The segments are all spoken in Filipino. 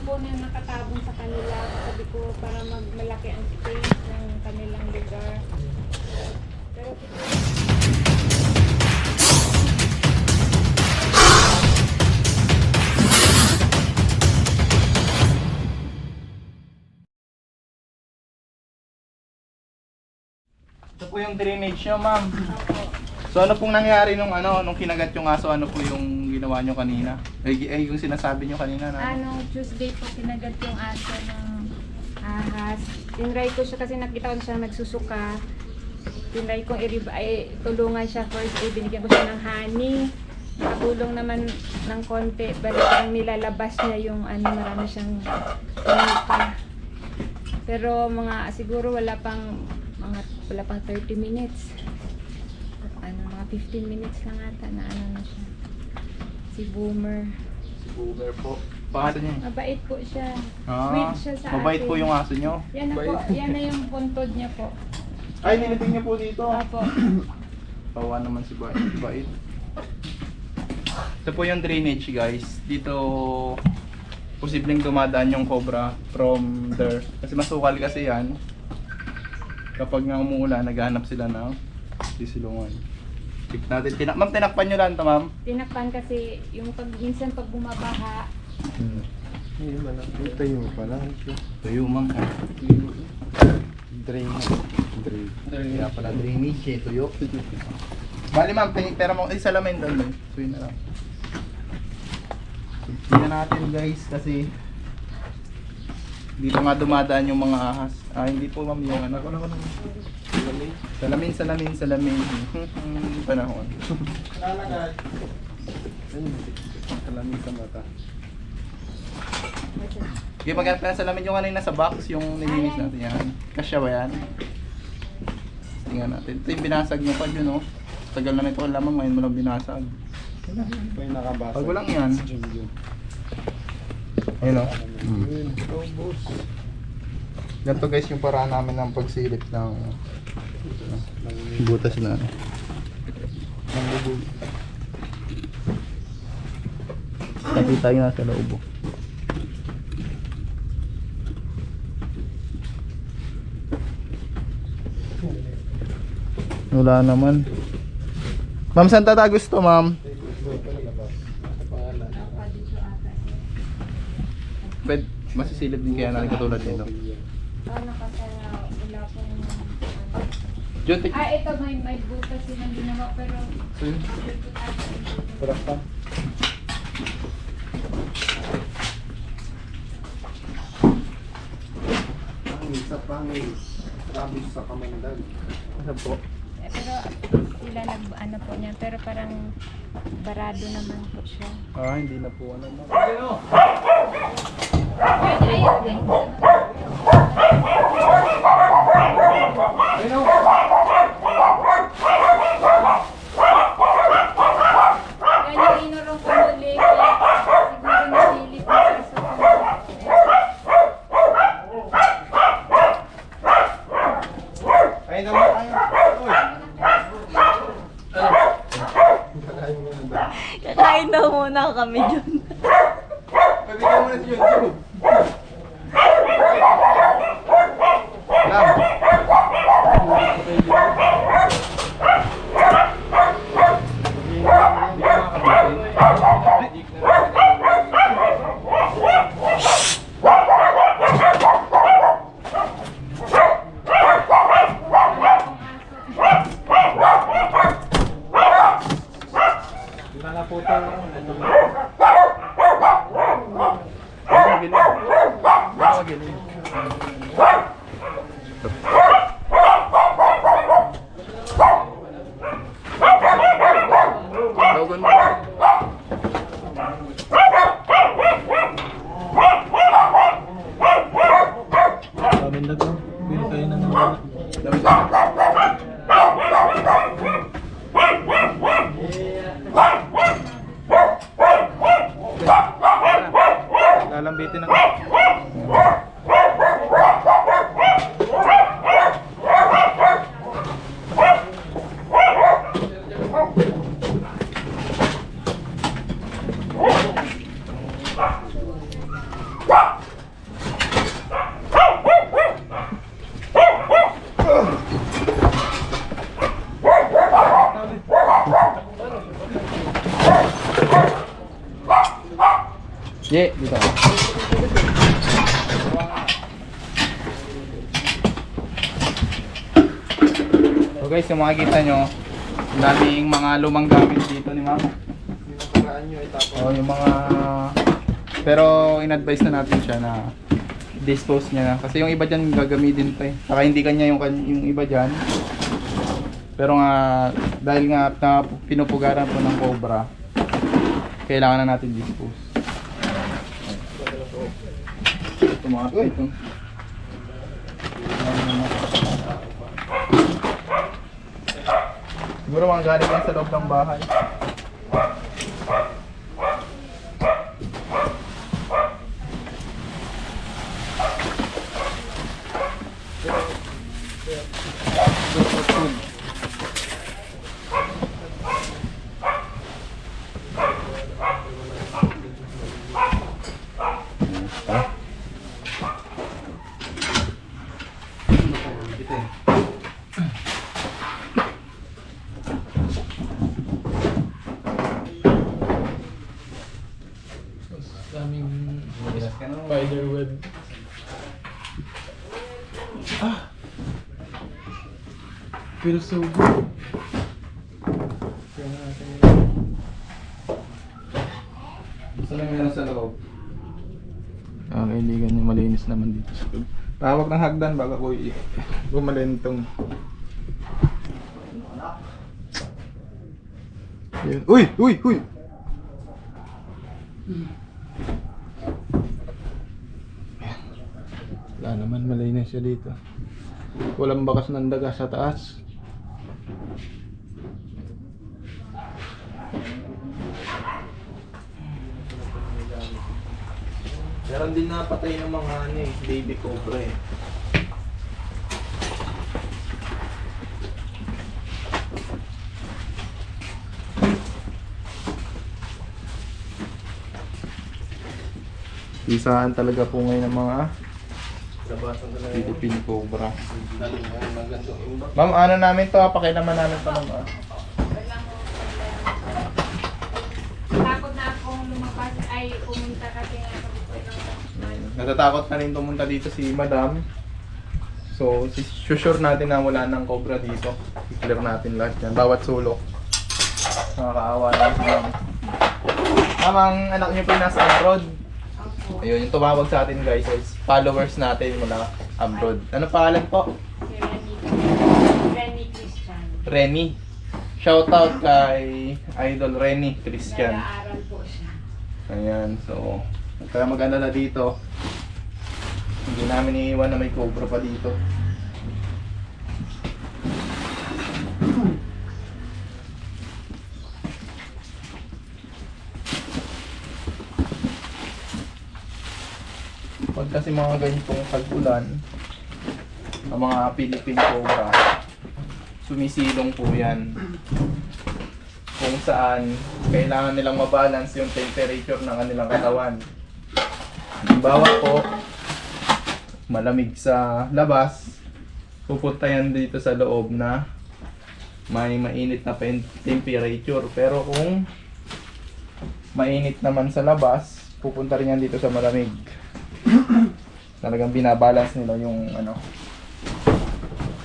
po na nakatabong sa kanila. Sabi ko para malaki ang space ng kanilang lugar. Pero ito po yung drainage nyo, ma'am. So ano pong nangyari nung kinagat yung aso, ano po yung ginawa nyo kanina? Yung sinasabi nyo kanina na? Tuesday po kinagat yung aso ng ahas. Tinry ko siya kasi nakita ko siya nagsusuka. Tinry kong tulungan siya first. Binigyan ko siya ng honey. Nakatulong naman ng konti. Pero parang nilalabas niya yung marami siyang tunika. Pero siguro wala pang 30 minutes. Mga 15 minutes lang ata na na siya. Si Boomer. Si Boomer po. Pangalan niya? Mabait po siya. Sweet siya sa mabait akin. po yung aso nyo? Yan na po. Yan na yung puntod niya po. Ay, nilibing niya po dito. Apo. Pawa naman si Bait. Ito po yung drainage, guys. Dito posibleng dumadaan yung cobra from there. Kasi masukal kasi yan. Kapag nga umuulan, naghahanap sila ng sisilungan. Tip natin. Ma'am, tinakpan nyo lang ito, ma'am? Tinakpan kasi yung minsan pag bumabaha. Tayo pala. Tuyo, ma'am. Drain. Kaya pala drainage eh, tuyo. Bali, ma'am, pera mo, salamin doon. So yun na lang. Tingnan natin, guys, kasi dito nga dumadaan yung mga ahas. Hindi po, ma'am, yung salamin. Panahon. Salamin sa mata. Okay, maghanap ka ng salamin yung kanina sa box, yung nilinis natin yan. Kasya ba yan? Tingnan natin. Ito yung binasag nyo pa yun, oh. Tagal na nito lamang, ngayon mo lang binasag. Ito yung nakabasa. Pag walang yan. Ayun, oh. Ganito, guys, yung paraan namin ng pagsilip ng butas na ng bubog. Kasi tayo nasa loob. Wala naman. Ma'am, saan tatagos to, ma'am? Pwede, masisilip din kaya natin katulad nito. Nakasala. Wala pong Juntik. ito may butas silang ginawa pero Sarap pa. Pangis sa pangis. Rabis sa kamandag. Ano po? pero sila po niya pero parang barado naman po siya. Hindi na po ano. Yan yung inurong ko muli kaya siguro nasilip na kaso Ay naman tayo. Kakain daw muna kami dyan. Pabigyan mo na si Juntik. Lam. Logan mo. Kamandag lang. Pwede tayo na naman. Lalambitin na. Dito ka. So guys, yung makikita nyo, ang daming mga lumang gamit dito ni Mama. Yung nakaraan nyo itapon. Oh, yung mga... Pero in-advise na natin siya na dispose niya na. Kasi yung iba dyan gagamitin pa eh. Saka hindi kanya yung iba dyan. Pero nga, dahil nga pinupugaran po ng cobra, kailangan na natin dispose. Ito mga ito. Siguro mga galing yan sa loob ng bahay. Daming spider web. Feels so good. Gusto lang meron sa loob. Kailangan niya malinis naman dito sa loob. Tawag ng hagdan bago ko gumalentong. Yun. Uy! Uy! Uy! Wala naman, malinis siya dito. Walang bakas ng daga sa taas. Meron din napatay ng mga baby cobra eh. Isahan talaga po ngayon ng mga Labasan talaga Philippine cobra. Daling mga ganito. Ma'am, ano namin to? Pakilaman namin to, ma'am. Takot na akong lumabas ay pumunta kasi nga sabi ko Natatakot na rin pumunta dito si Madam. So, sure natin na wala nang cobra dito. I-clear natin lahat yan. Bawat sulok. Nakakaawa lang si Ma'am. Ma'am, ang anak niyo po yung nasa abroad. Ayun, yung tumawag sa atin guys is followers natin mula abroad. Ano pangalan po? si Renny Christian. Renny. Shoutout kay Idol Renny Christian. Nag-aaral po siya. Ayan, so kaya mag-alala dito. Hindi namin iiwan na may cobra pa dito. Pag kasi mga ganitong tag-ulan, ang mga Philippine cobra, sumisilong po yan. Kung saan kailangan nilang mabalance yung temperature ng kanilang katawan. Halimbawa po, malamig sa labas, pupunta yan dito sa loob na may mainit na temperature. Pero kung mainit naman sa labas, pupunta rin yan dito sa malamig. Talagang binabalance nila yung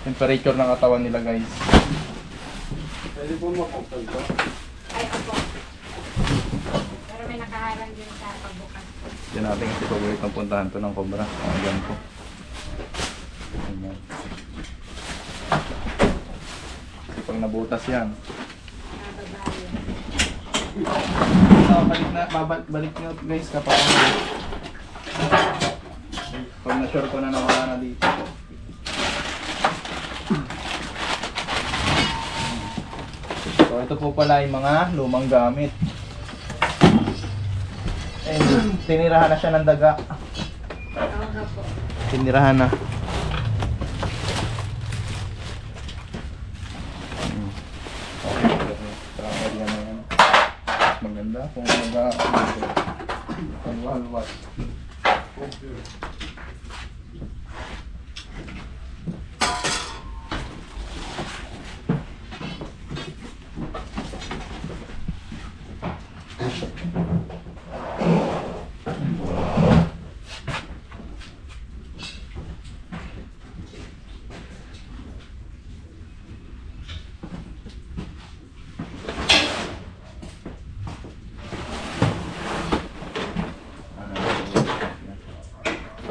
temperature ng katawan nila guys. Pwede po mapagpag to. Ay, ako. Pero may nakaharang din sa pagbukas ko. Diyan natin kasi paborito ang puntahan to ng cobra. Ayan po. Ayan. Pag nabutas yan. Balik nyo guys kapag pag na-sure ko na nawala na dito. So ito po pala yung mga lumang gamit. Tinirahan na siya ng daga. Oo nga po. Tinirahan na. Maganda kung halwa-halwa.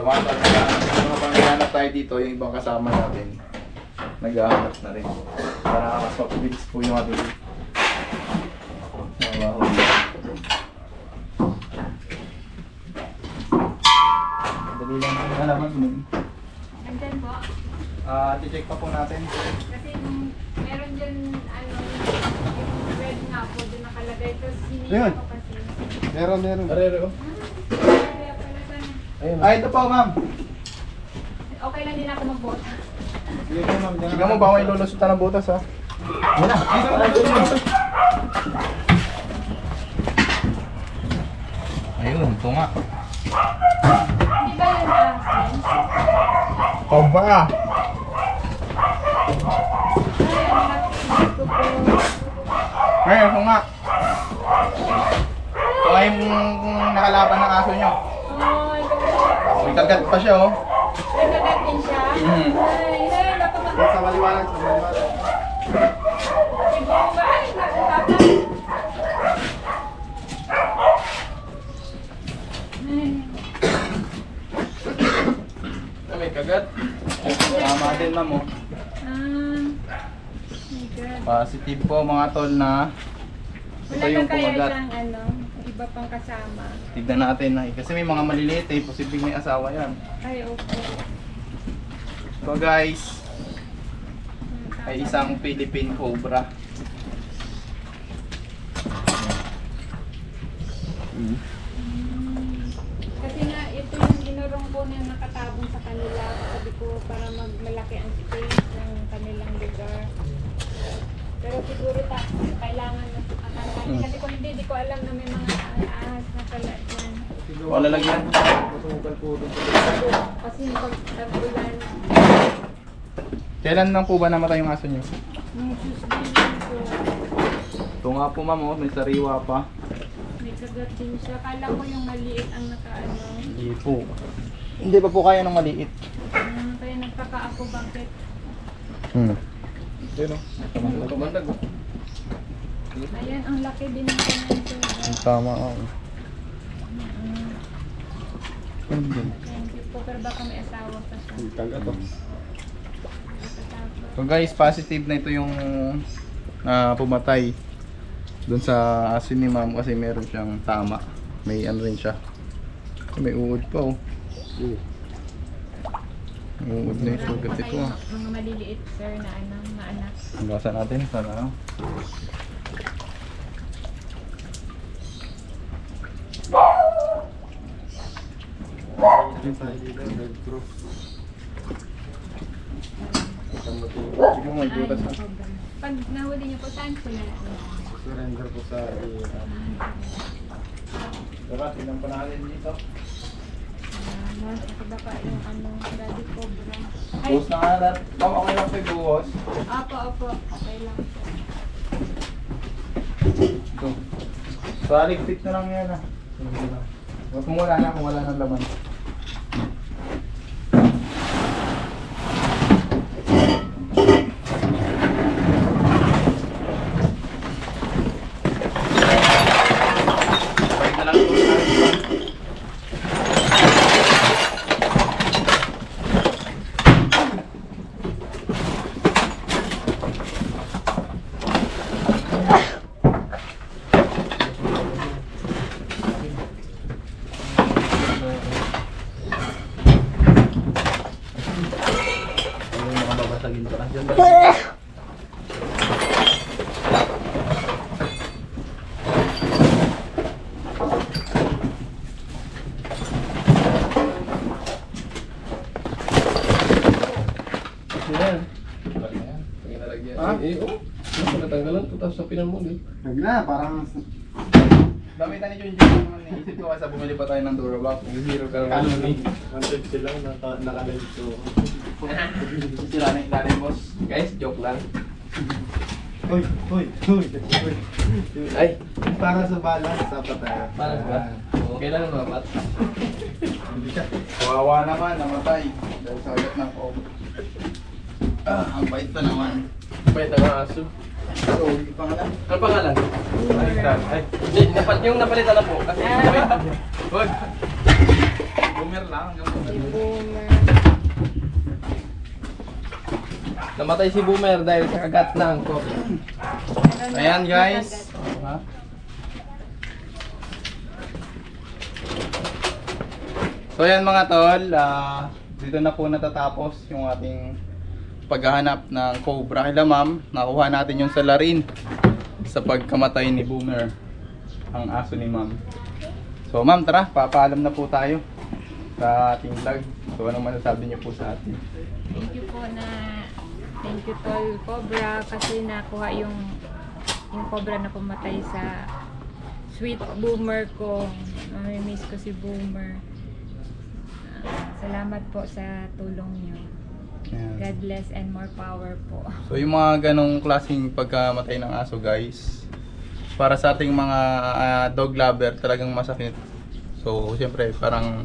mga tol, mga pangyahanap tayo dito, yung ibang kasama natin. Naghahanap na rin. Para mas mapabilis po yung ating trabaho. Dali lang ang halaman mo. Nandyan po. I-check pa po natin. Kasi meron dyan, yung red nga po, doon nakalagay. Tapos Ayun. hinihila ko kasi. Meron. Arero. Kaya pala sana. Ayun. Ay, ito po, ma'am. Okay lang din ako magbota. Sige mo, baka may lulusutan ng butas, ha? Ayun, ito nga. Di ba yun asin? Paba! Ay, ang nakikita ko po. Ngayon, ito nga. Ito ay yung nakalaban ng aso nyo. Ay, ganda. May kagat pa siya, oh. May kagat din siya. Mhm. Ay, dapat Sa maliwanag, sa maliwanag. mag-ibomba. Ay, nakutatan. May kagat. Tama din, ma'am, oh. My God. Positive po, mga tol, na ito Wala yung na kaya kumagat. siyang iba pang kasama. Tignan natin, ay. Kasi may mga maliliit, eh. Posibleng may asawa yan. Ay, okay. So, guys, ay isang Philippine Cobra. Kasi nga, ito yung inurong po na nakatabong sa kanila. Sabi ko, para malaki ang space ng kanilang lugar. Pero siguro kailangan na akalain. Kasi kung hindi, di ko alam na may mga ahas na pala dyan. Wala lagyan. Kasi pag tagulan, Kailan lang po ba namatay yung aso nyo? nung Tuesday po, Ito nga po, ma'am, oh. May sariwa pa. may kagat din siya. Kala ko yung maliit ang nakaano. Hindi po. Hindi pa po kaya ng maliit. Kaya nagtaka ako bakit. Yun, oh. Tumandag, oh. Ayan, ang laki din ng kanyang Ang tama, oh. Ano din? Thank you po. Pero baka may asawa pa siya. Kagat, oh. So guys, positive na ito yung pumatay doon sa asin ni ma'am kasi meron siyang tama. May ano rin siya. May uod pa, oh. Uod na yung sugat ito, ah. Mga maliliit sir na anak. Hanggasan natin sana, ano? Sige mo, may butas na. Pag nahuli niyo po, saan sila? Surrender po sa Tara, tingnan pa natin dito. Nasa baka yung daddy cobra. Ay, Buhos na nga natin. Tama ko lang sa buhos. opo. Okay lang po. Ito. Paligpit na lang yan, ah. Kung wala na, kung wala nang laman. Balik na lang ito. Yung mga babasagin pa kasi yan. Yan. Ha? Oo. Natanggalan ko tapos sa pinamuli. Huwag na, parang Damitan ni Junjun. Naisip ko kasi bumili pa tayo ng Durabox. Zero ka Kano naman. ni? 150 lang, nakalalito. Sira na yung ilalim, boss. Guys, joke lang. Uy. Ay, Para sa balance, sapat tayo. paano ba? Kailangan mapat. Kawawa naman, namatay. Dahil sa agat ng og. Ang bait pa naman. Pwede nga aso. So, yung pangalan? Ano pangalan? Ay, Yung napalitan na po. Kasi Huwag. Boomer lang. Hanggang Si boomer. Boomer. Namatay si Boomer dahil sa kagat ng cobra. Ano na, Ayan guys. nakagat. Ha? So ayan mga tol, dito na po natatapos yung ating paghahanap ng cobra. Kaya ma'am, nakuha natin yung salarin sa pagkamatay ni Boomer, ang aso ni ma'am. So ma'am, tara, papaalam na po tayo sa ating vlog. So anong masasabi niyo po sa atin? Thank you po thank you tol Cobra kasi nakuha yung cobra na pumatay sa sweet Boomer ko. Miss ko si Boomer. Salamat po sa tulong niyo. Ayan. God bless and more power po. So yung mga ganong klaseng pagkamatay ng aso guys, para sa ating mga dog lover talagang masakit. So siyempre parang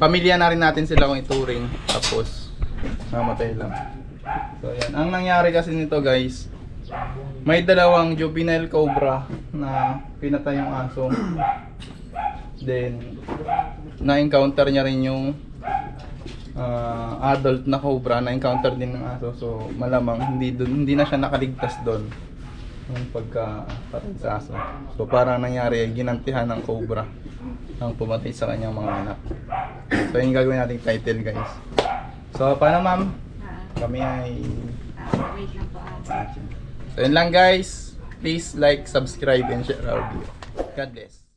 pamilya na rin natin sila kung ituring, tapos mamatay lang. So yan, ang nangyari kasi nito guys, may dalawang juvenile cobra na pinatay yung aso. Then na-encounter niya rin yung adult na cobra, na-encounter din ng aso. So malamang hindi na siya nakaligtas doon yung pagkapatay sa aso. So parang nangyari, ginantihan ng cobra ang pumatay sa kanyang mga anak. So yun yung gagawin nating title guys. So paano ma'am? Kami ay Wait lang po ate. so yun lang guys. Please like, subscribe, and share our video. God bless.